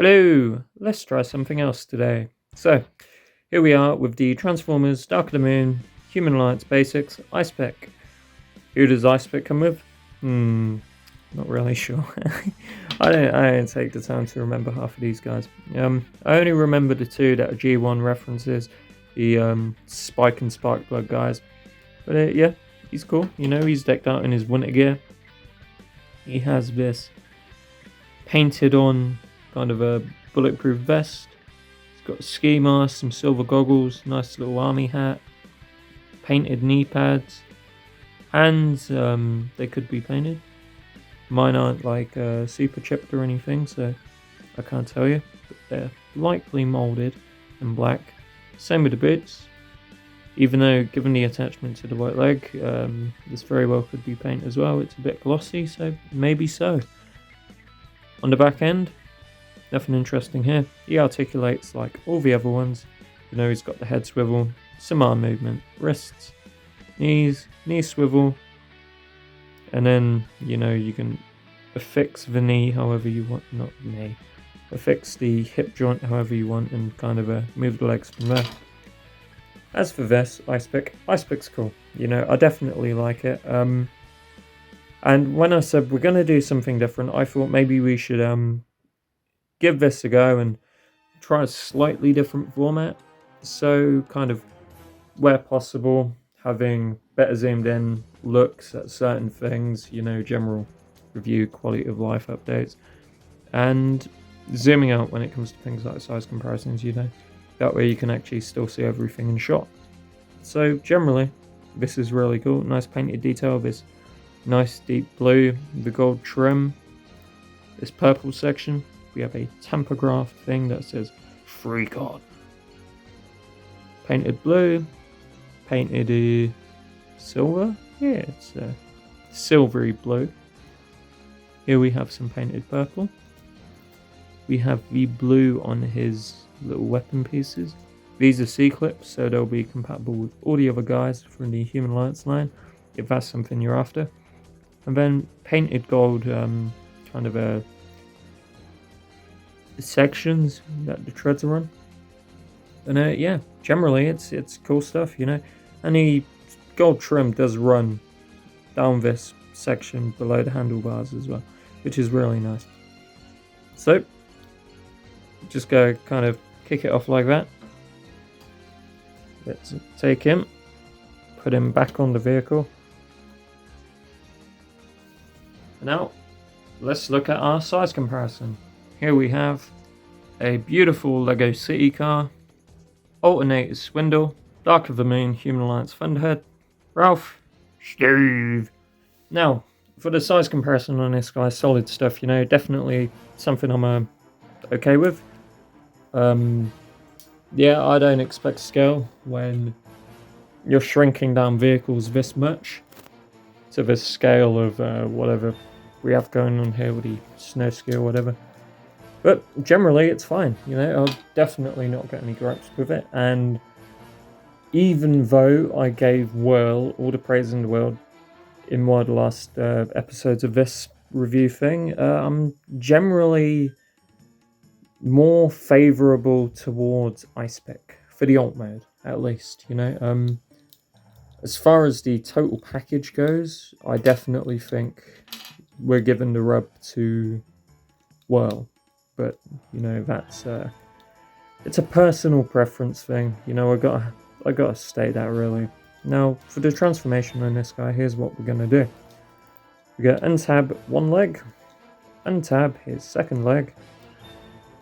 Hello, let's try something else today. So, here we are with the Transformers, Dark of the Moon, Human Alliance Basics, Icepick. Who does Icepick come with? Not really sure. I don't take the time to remember half of these guys. I only remember the two that are G1 references, the Spike and Sparkplug guys. But yeah, he's cool. You know, he's decked out in his winter gear. He has this painted on kind of a bulletproof vest. He's got a ski mask, some silver goggles, nice little army hat, painted knee pads. Hands, they could be painted. Mine aren't like super chipped or anything, so I can't tell you. But they're likely molded in black. Same with the boots. Even though, given the attachment to the white leg, this very well could be paint as well. It's a bit glossy, so maybe so. On the back end, nothing interesting here. He articulates like all the other ones. You know, he's got the head swivel, some arm movement, wrists, knees, knee swivel, and then, you know, you can affix the knee however you want, not knee, affix the hip joint however you want, and kind of move the legs from there. As for this, Icepick's cool. You know, I definitely like it. And when I said we're going to do something different, I thought maybe we should give this a go and try a slightly different format. So kind of, where possible, having better zoomed in looks at certain things, you know, general review, quality of life updates, and zooming out when it comes to things like size comparisons, you know. That way you can actually still see everything in shot. So generally, this is really cool. Nice painted detail, this nice deep blue, the gold trim. This purple section, we have a tampograph thing that says "Freak On." Painted blue, painted silver. Yeah, it's silvery blue. Here we have some painted purple. We have the blue on his little weapon pieces. These are C-clips, so they'll be compatible with all the other guys from the Human Alliance line, if that's something you're after. And then painted gold, kind of the sections that the treads are on. And yeah, generally it's cool stuff, you know. And the gold trim does run down this section below the handlebars as well, which is really nice. So, just go kind of kick it off like that. Let's take him, put him back on the vehicle. Now, let's look at our size comparison. Here we have a beautiful Lego City car, alternator Swindle, Dark of the Moon, Human Alliance Thunderhead, Ralph, Steve. Now, for the size comparison on this guy, solid stuff, you know, definitely something I'm okay with. Yeah, I don't expect scale when you're shrinking down vehicles this much to the scale of whatever we have going on here with the snow ski or whatever. But generally it's fine, you know, I'll definitely not get any gripes with it. And even though I gave Whirl all the praise in the world in one of the last episodes of this review thing, I'm generally more favourable towards Icepick for the alt mode, at least, you know. As far as the total package goes, I definitely think we're giving the rub to Whirl, but you know, that's it's a personal preference thing, you know. I gotta state that really. Now for the transformation on this guy, here's what we're gonna do. We got untab one leg, untab his second leg.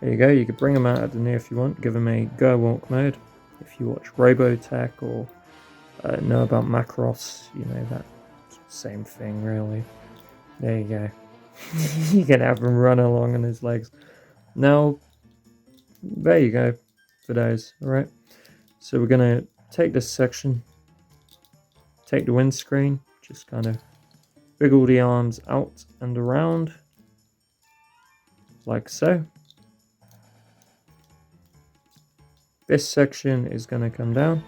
There you go, you could bring him out at the knee if you want, give him a go walk mode. If you watch Robotech or know about Macross, you know, that same thing really. There you go. You can have him run along on his legs. Now, there you go for those, alright? So we're going to take this section, take the windscreen, just kind of wiggle the arms out and around, like so. This section is going to come down,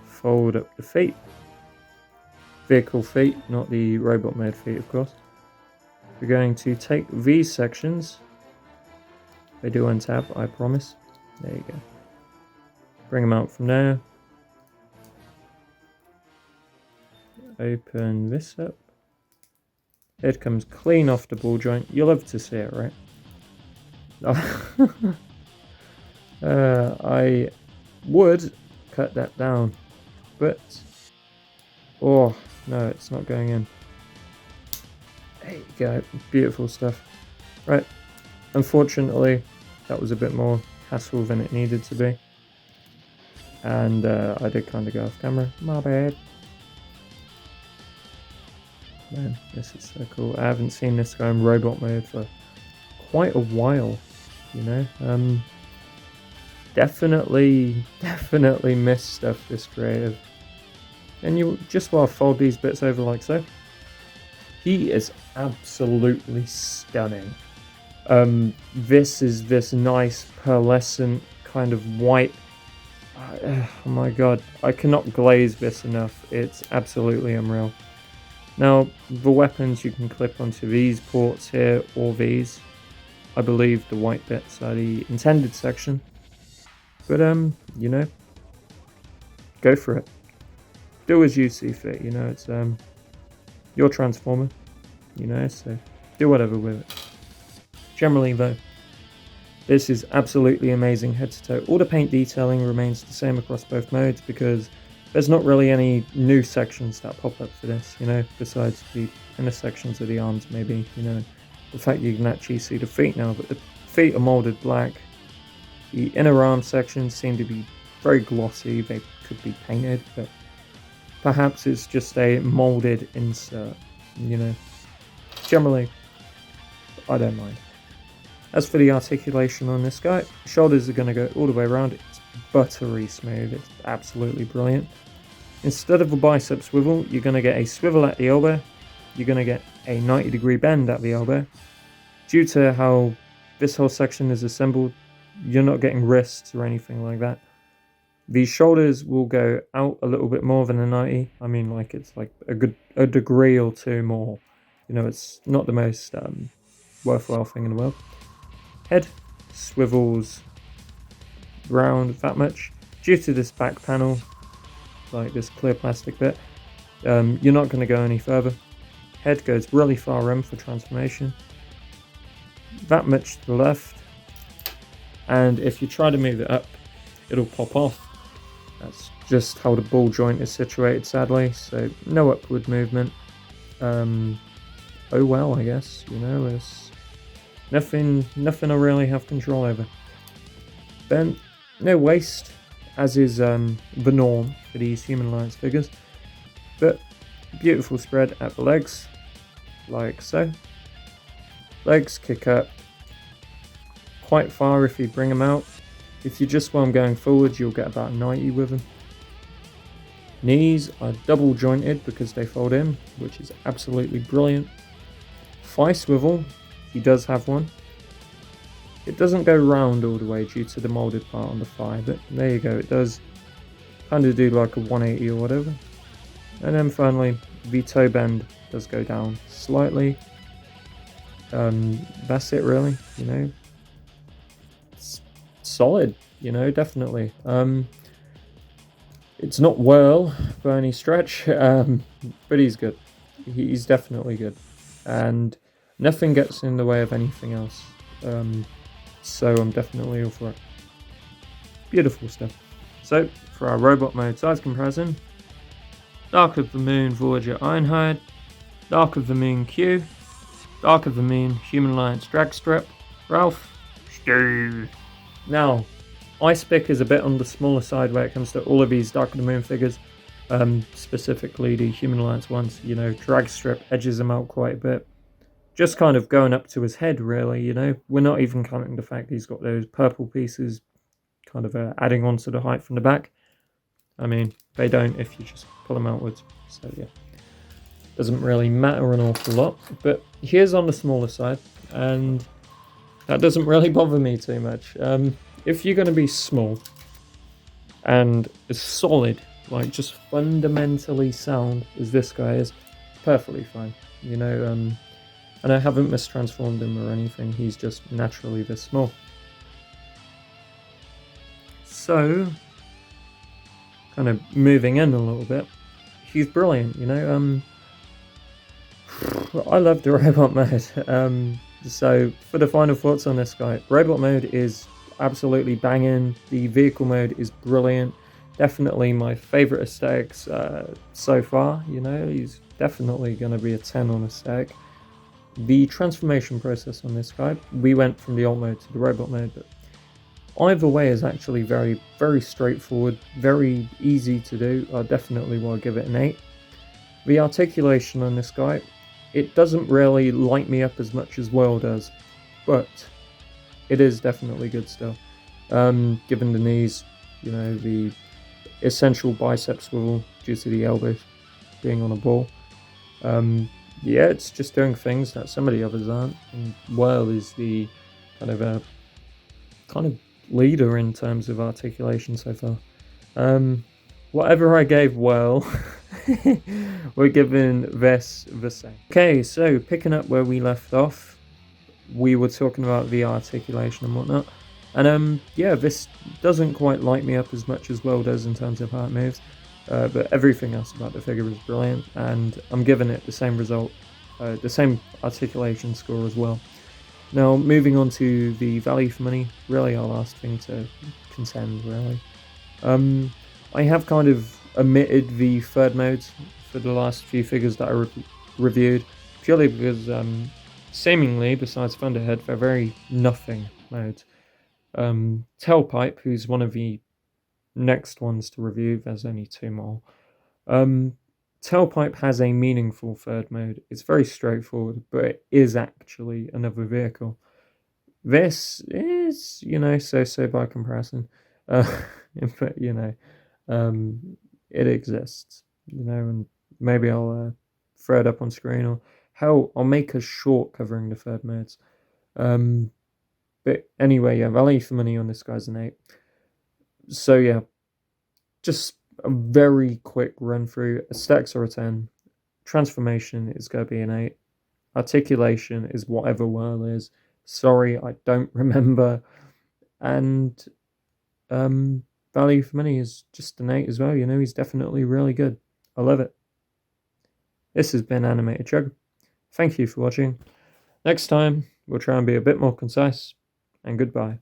fold up the feet, vehicle feet, not the robot mode feet of course. we're going to take these sections. They do untab, I promise. There you go. Bring them out from there. Open this up. It comes clean off the ball joint. You'll love to see it, right? I would cut that down, but oh no, it's not going in. There you go, beautiful stuff. Right, unfortunately, that was a bit more hassle than it needed to be, and I did kind of go off camera. My bad. Man, this is so cool. I haven't seen this go in robot mode for quite a while, you know. Definitely missed stuff this creative. And you just want to fold these bits over like so. He is absolutely stunning. This is this nice pearlescent kind of white. Oh my god, I cannot glaze this enough. It's absolutely unreal. Now, the weapons you can clip onto these ports here, or these. I believe the white bits are the intended section. But, you know, go for it. Do as you see fit, you know, it's, your Transformer, you know, so do whatever with it. Generally, though, this is absolutely amazing head to toe. All the paint detailing remains the same across both modes because there's not really any new sections that pop up for this, you know, besides the inner sections of the arms, maybe, you know. The fact you can actually see the feet now, but the feet are molded black. The inner arm sections seem to be very glossy. They could be painted, but perhaps it's just a molded insert, you know. Generally, I don't mind. As for the articulation on this guy, shoulders are going to go all the way around. It's buttery smooth. It's absolutely brilliant. Instead of a bicep swivel, you're going to get a swivel at the elbow. You're going to get a 90-degree bend at the elbow. Due to how this whole section is assembled, you're not getting wrists or anything like that. The shoulders will go out a little bit more than a 90. I mean, like, it's like a degree or two more. You know, it's not the most worthwhile thing in the world. Head swivels round that much. Due to this back panel, like this clear plastic bit, you're not going to go any further. Head goes really far in for transformation. That much to the left. And if you try to move it up, it'll pop off. That's just how the ball joint is situated, sadly. So no upward movement. Oh well, I guess. You know, it's nothing I really have control over. Then no waist, as is the norm for these Human Alliance figures. But beautiful spread at the legs, like so. Legs kick up quite far if you bring them out. If you just want them going forward, you'll get about 90 with them. Knees are double jointed because they fold in, which is absolutely brilliant. Thigh swivel, he does have one. It doesn't go round all the way due to the molded part on the thigh, but there you go, it does kind of do like a 180 or whatever. And then finally, the toe bend does go down slightly. That's it really, you know. It's solid, you know, definitely. It's not Whirl by any stretch, but he's good. He's definitely good. And nothing gets in the way of anything else. So I'm definitely all for it. Beautiful stuff. So, for our robot mode size comparison, Dark of the Moon Voyager Ironhide, Dark of the Moon Q, Dark of the Moon Human Alliance Drag Strip, Ralph, Steve. Now, Icepick is a bit on the smaller side when it comes to all of these Dark of the Moon figures, specifically the Human Alliance ones. You know, Drag Strip edges them out quite a bit. Just kind of going up to his head, really, you know. We're not even counting the fact he's got those purple pieces kind of adding on to the height from the back. I mean, they don't if you just pull them outwards. So, yeah. Doesn't really matter an awful lot. But he is on the smaller side, and that doesn't really bother me too much. If you're going to be small and as solid, like just fundamentally sound as this guy is, perfectly fine. You know, and And I haven't mistransformed him or anything, he's just naturally this small. So, kind of moving in a little bit, he's brilliant, you know. I love the robot mode. So for the final thoughts on this guy, robot mode is absolutely banging. The vehicle mode is brilliant. Definitely my favorite aesthetics so far. You know, he's definitely going to be a 10 on aesthetic. The transformation process on this guy, we went from the alt mode to the robot mode, but either way is actually very, very straightforward, very easy to do. I definitely will give it an 8. The articulation on this guy, it doesn't really light me up as much as Well does, but it is definitely good still. Given the knees, you know, the essential bicep swivel due to the elbows being on a ball. Yeah, it's just doing things that some of the others aren't. And Well is the kind of leader in terms of articulation so far. Whatever I gave Well, we're giving this the same. Okay, so picking up where we left off, we were talking about the articulation and whatnot. And yeah, this doesn't quite light me up as much as Well does in terms of how it moves. But everything else about the figure is brilliant, and I'm giving it the same result, the same articulation score as well. Now, moving on to the value for money, really our last thing to contend, really. I have kind of omitted the third modes for the last few figures that I reviewed, purely because seemingly, besides Thunderhead, they're very nothing modes. Tailpipe, who's one of the next ones to review, there's only 2 more. Tailpipe has a meaningful third mode. It's very straightforward, but it is actually another vehicle. This is, you know, so by comparison. But, you know, it exists, you know, and maybe I'll throw it up on screen, or hell, I'll make a short covering the third modes. But anyway, yeah, value for money on this guy's an 8. So yeah, just a very quick run through. Aesthetics are a 10. Transformation is going to be an 8. Articulation is whatever Well is. Sorry, I don't remember. And value for money is just an 8 as well. You know, he's definitely really good. I love it. This has been AnimatedCHUG. Thank you for watching. Next time, we'll try and be a bit more concise. And goodbye.